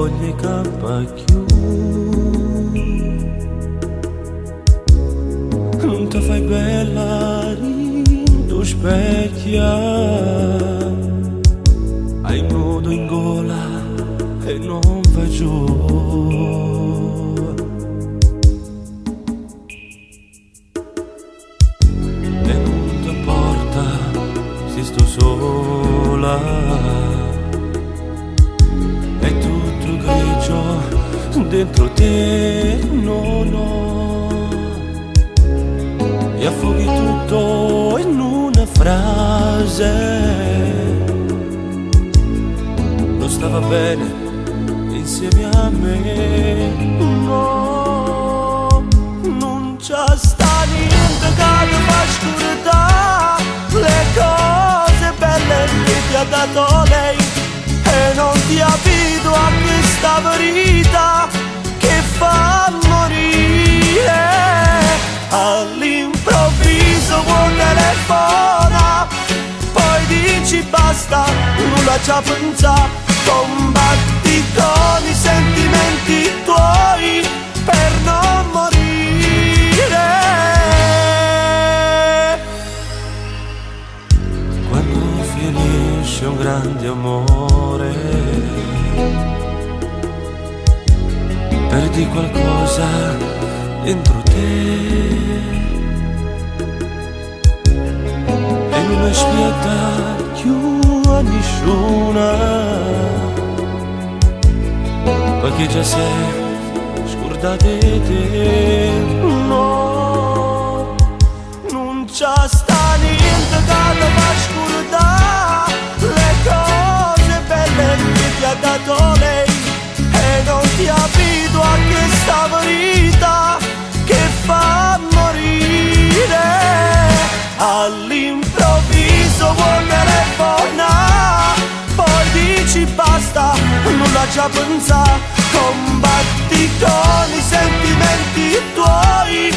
foglie cappacchiù. Non ti fai bella in tu specchia, hai un nudo in gola e non va giù. E non ti importa se sto sola, è tutto grigio dentro te, no, no, e affoghi tutto in una frase. Non stava bene insieme a me, no, non c'è sta niente che ti fa scordare le cose belle che ti ha dato lei, e non ti abito a questa verità che fa morire. All'improvviso vuoi telefona, poi dici basta, nulla ci pensa, combatti con i sentimenti tuoi per non morire. Quando finisce un grande amore, perdi qualcosa dentro te e non è spiata più a nessuna, perché già sei scordata di te. No, non c'è sta niente che ti fa scordare le cose belle che ti ha dato lei, e non ti abito a questa verità che fa morire. All'improvviso vuoi telefonare, poi dici basta, nulla ci pensa, combatti con i sentimenti tuoi